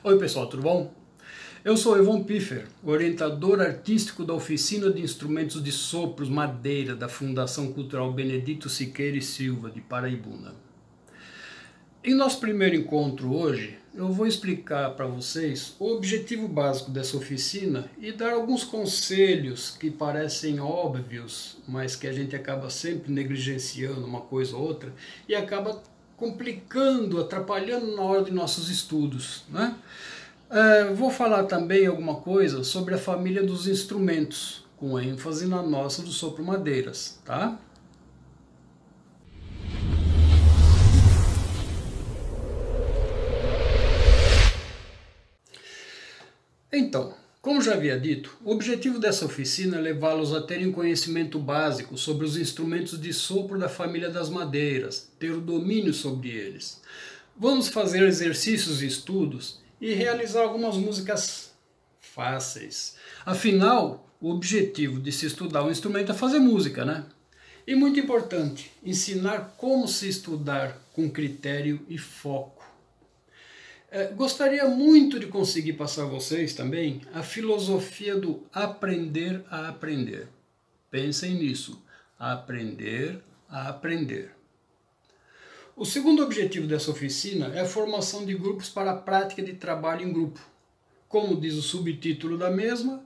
Oi pessoal, tudo bom? Eu sou Evon Piffer, orientador artístico da Oficina de Instrumentos de Sopros Madeira da Fundação Cultural Benedito Siqueira e Silva, de Paraibuna. Em nosso primeiro encontro hoje, eu vou explicar para vocês o objetivo básico dessa oficina e dar alguns conselhos que parecem óbvios, mas que a gente acaba sempre negligenciando uma coisa ou outra e acaba complicando, atrapalhando na hora de nossos estudos, né? Vou falar também alguma coisa sobre a família dos instrumentos, com ênfase na nossa do sopro madeiras, tá? Então, como já havia dito, o objetivo dessa oficina é levá-los a terem conhecimento básico sobre os instrumentos de sopro da família das madeiras, ter o domínio sobre eles. Vamos fazer exercícios e estudos e realizar algumas músicas fáceis. Afinal, o objetivo de se estudar um instrumento é fazer música, né? E muito importante, ensinar como se estudar com critério e foco. Gostaria muito de conseguir passar a vocês também a filosofia do aprender a aprender. Pensem nisso, aprender a aprender. O segundo objetivo dessa oficina é a formação de grupos para a prática de trabalho em grupo. Como diz o subtítulo da mesma,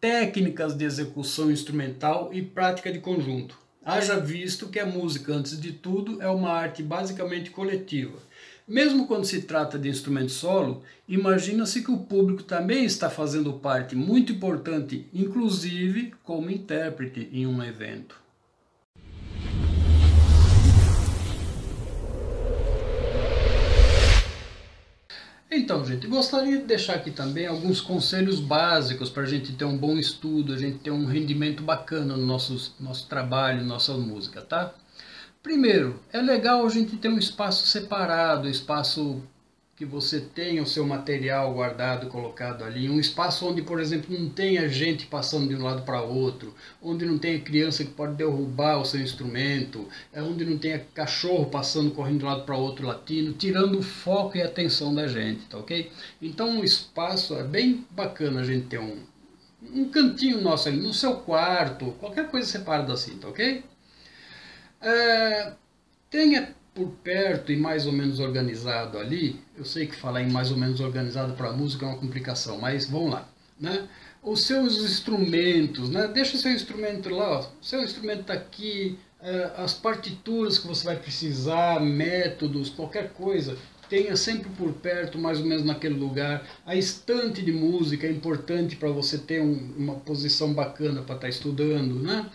técnicas de execução instrumental e prática de conjunto. Haja visto que a música, antes de tudo, é uma arte basicamente coletiva. Mesmo quando se trata de instrumento solo, imagina-se que o público também está fazendo parte muito importante, inclusive como intérprete em um evento. Então, gente, gostaria de deixar aqui também alguns conselhos básicos para a gente ter um bom estudo, a gente ter um rendimento bacana no nosso trabalho, nossa música, tá? Primeiro, é legal a gente ter um espaço separado, um espaço que você tenha o seu material guardado, colocado ali, um espaço onde, por exemplo, não tenha gente passando de um lado para outro, onde não tenha criança que pode derrubar o seu instrumento, onde não tenha cachorro passando, correndo de um lado para outro latindo, tirando o foco e a atenção da gente, tá ok? Então um espaço é bem bacana a gente ter um cantinho nosso ali, no seu quarto, qualquer coisa separada assim, tá ok? Tenha por perto e mais ou menos organizado ali, eu sei que falar em mais ou menos organizado para música é uma complicação, mas vamos lá, né? Os seus instrumentos, né? Deixa o seu instrumento lá, ó. O seu instrumento está aqui, as partituras que você vai precisar, métodos, qualquer coisa, tenha sempre por perto, mais ou menos naquele lugar. A estante de música é importante para você ter uma posição bacana para estar estudando, né?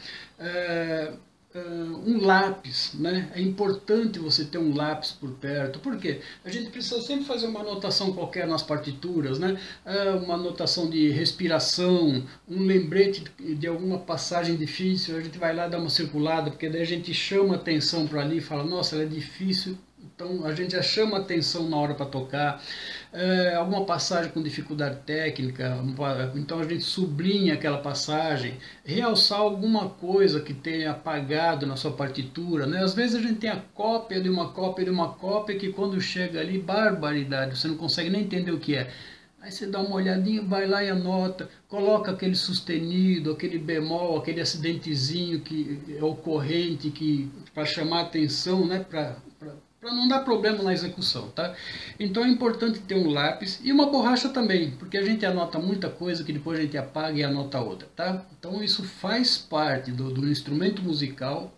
Um lápis, né? É importante você ter um lápis por perto, porque a gente precisa sempre fazer uma anotação qualquer nas partituras, né? Uma anotação de respiração, um lembrete de alguma passagem difícil, a gente vai lá dar uma circulada, porque daí a gente chama atenção para ali e fala, nossa, ela é difícil, então a gente já chama atenção na hora para tocar. Alguma passagem com dificuldade técnica, então a gente sublinha aquela passagem, realçar alguma coisa que tenha apagado na sua partitura, né? Às vezes a gente tem a cópia de uma cópia de uma cópia que quando chega ali, barbaridade, você não consegue nem entender o que é. Aí você dá uma olhadinha, vai lá e anota, coloca aquele sustenido, aquele bemol, aquele acidentezinho que é ocorrente, para chamar atenção, né? Para não dar problema na execução, tá? Então é importante ter um lápis e uma borracha também, porque a gente anota muita coisa que depois a gente apaga e anota outra, tá? Então isso faz parte do instrumento musical,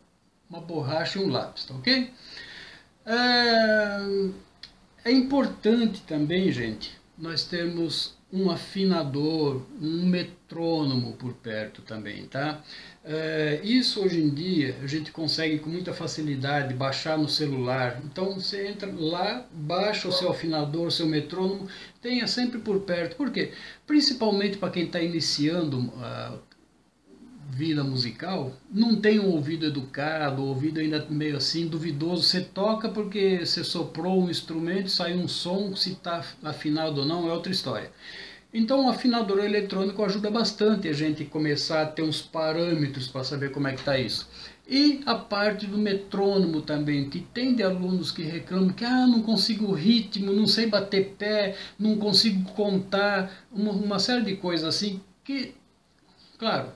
uma borracha e um lápis, tá ok? É importante também, gente, nós termos um afinador, um metrônomo por perto também, tá? Isso hoje em dia a gente consegue com muita facilidade baixar no celular. Então você entra lá, baixa o seu afinador, o seu metrônomo, tenha sempre por perto. Por quê? Principalmente para quem está iniciando a vida musical, não tem um ouvido educado, o ouvido ainda meio assim duvidoso. Você toca porque você soprou um instrumento, saiu um som, se está afinado ou não é outra história. Então o afinador eletrônico ajuda bastante a gente começar a ter uns parâmetros para saber como é que está isso. E a parte do metrônomo também, que tem de alunos que reclamam que não consigo o ritmo, não sei bater pé, não consigo contar, uma série de coisas assim, que, claro,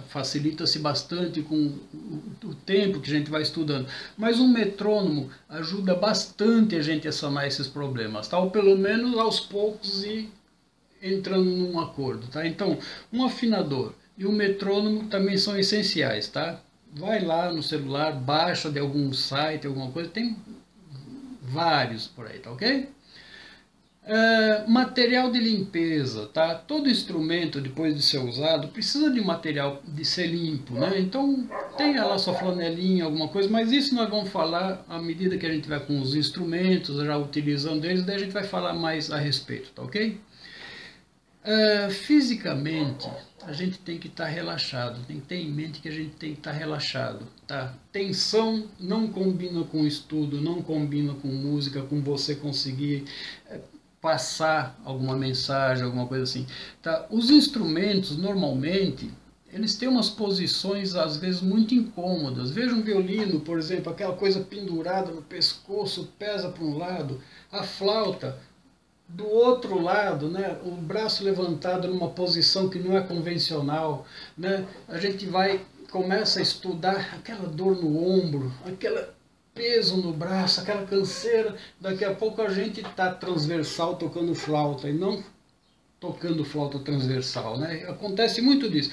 facilita-se bastante com o tempo que a gente vai estudando. Mas um metrônomo ajuda bastante a gente a sanar esses problemas, tá? Ou pelo menos aos poucos ir entrando num acordo, tá? Então, um afinador e um metrônomo também são essenciais, tá? Vai lá no celular, baixa de algum site, alguma coisa, tem vários por aí, tá ok? Material de limpeza, tá? Todo instrumento, depois de ser usado, precisa de material de ser limpo, né? Então, tenha lá sua flanelinha, alguma coisa, mas isso nós vamos falar à medida que a gente vai com os instrumentos, já utilizando eles, daí a gente vai falar mais a respeito, tá ok? Fisicamente, a gente tem que estar relaxado, tem que ter em mente que a gente tem que estar relaxado, tá? Tensão não combina com estudo, não combina com música, com você conseguir passar alguma mensagem, alguma coisa assim, tá? Os instrumentos, normalmente, eles têm umas posições, às vezes, muito incômodas. Veja um violino, por exemplo, aquela coisa pendurada no pescoço, pesa para um lado. A flauta, do outro lado, né, o braço levantado numa posição que não é convencional, né, a gente começa a estudar aquela dor no ombro, aquele peso no braço, aquela canseira, daqui a pouco a gente está transversal tocando flauta e não tocando flauta transversal, né? Acontece muito disso.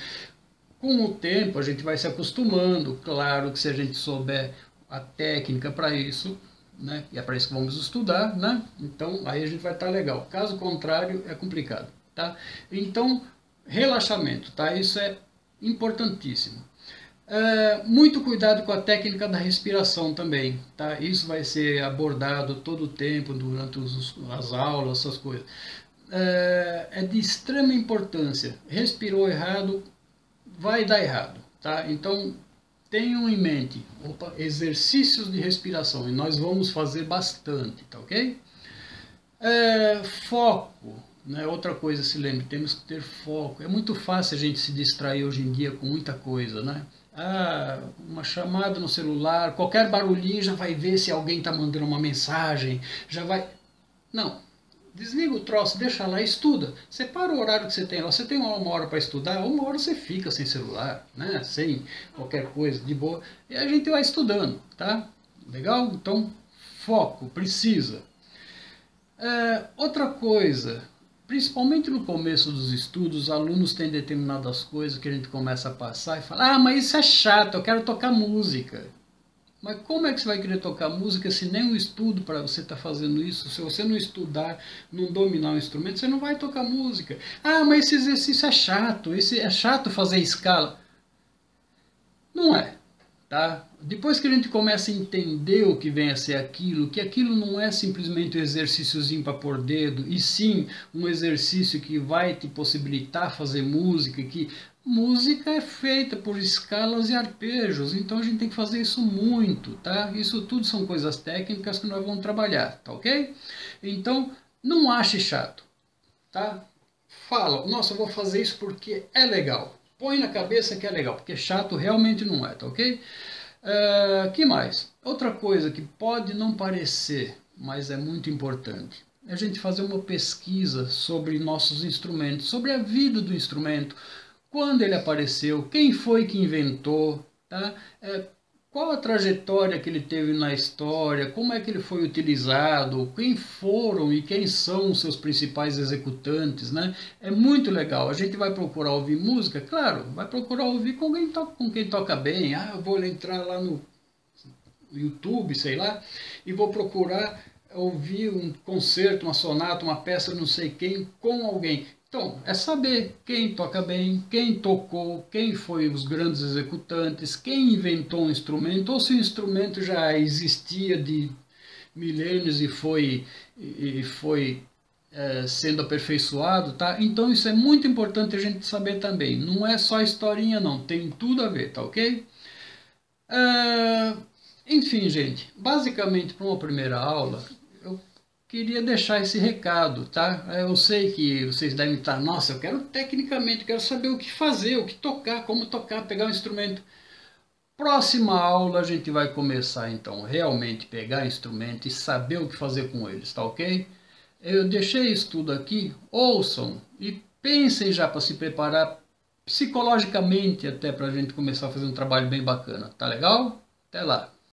Com o tempo a gente vai se acostumando, claro que se a gente souber a técnica para isso, né? E é para isso que vamos estudar, né? Então aí a gente vai estar legal. Caso contrário, é complicado, tá? Então, relaxamento, tá? Isso é importantíssimo. Muito cuidado com a técnica da respiração também, tá? Isso vai ser abordado todo o tempo durante as aulas, essas coisas. É de extrema importância. Respirou errado, vai dar errado, tá? Então tenham em mente, exercícios de respiração, e nós vamos fazer bastante, tá ok? Foco, né? Outra coisa, se lembre, temos que ter foco. É muito fácil a gente se distrair hoje em dia com muita coisa, né? Uma chamada no celular, qualquer barulhinho já vai ver se alguém está mandando uma mensagem, já vai... Não, desliga o troço, deixa lá e estuda. Separa o horário que você tem lá. Você tem uma hora para estudar, uma hora você fica sem celular, né? Sem qualquer coisa, de boa. E a gente vai estudando, tá? Legal? Então, foco, precisa. Outra coisa, principalmente no começo dos estudos, os alunos têm determinadas coisas que a gente começa a passar e fala: mas isso é chato, eu quero tocar música. Mas como é que você vai querer tocar música se nem um estudo para você estar fazendo isso? Se você não estudar, não dominar o instrumento, você não vai tocar música. Mas esse exercício é chato, é chato fazer escala. Não é, tá? Depois que a gente começa a entender o que vem a ser aquilo, que aquilo não é simplesmente um exercíciozinho para pôr dedo, e sim um exercício que vai te possibilitar fazer música, que música é feita por escalas e arpejos, então a gente tem que fazer isso muito, tá? Isso tudo são coisas técnicas que nós vamos trabalhar, tá ok? Então, não ache chato, tá? Fala, nossa, eu vou fazer isso porque é legal. Põe na cabeça que é legal, porque chato realmente não é, tá ok? Que mais? Outra coisa que pode não parecer, mas é muito importante, é a gente fazer uma pesquisa sobre nossos instrumentos, sobre a vida do instrumento, quando ele apareceu, quem foi que inventou, tá? Qual a trajetória que ele teve na história, como é que ele foi utilizado, quem foram e quem são os seus principais executantes, né? É muito legal. A gente vai procurar ouvir música, claro, vai procurar ouvir com quem toca bem. Eu vou entrar lá no YouTube, sei lá, e vou procurar ouvir um concerto, uma sonata, uma peça, não sei quem, com alguém. Então, é saber quem toca bem, quem tocou, quem foi os grandes executantes, quem inventou um instrumento, ou se o instrumento já existia de milênios e foi sendo aperfeiçoado, tá? Então isso é muito importante a gente saber também. Não é só historinha não, tem tudo a ver, tá ok? Enfim, gente, basicamente para uma primeira aula, eu queria deixar esse recado, tá? Eu sei que vocês devem estar, nossa, eu quero tecnicamente, eu quero saber o que fazer, o que tocar, como tocar, pegar um instrumento. Próxima aula a gente vai começar então realmente pegar instrumento e saber o que fazer com eles, tá ok? Eu deixei isso tudo aqui, ouçam e pensem já para se preparar psicologicamente até para a gente começar a fazer um trabalho bem bacana, tá legal? Até lá!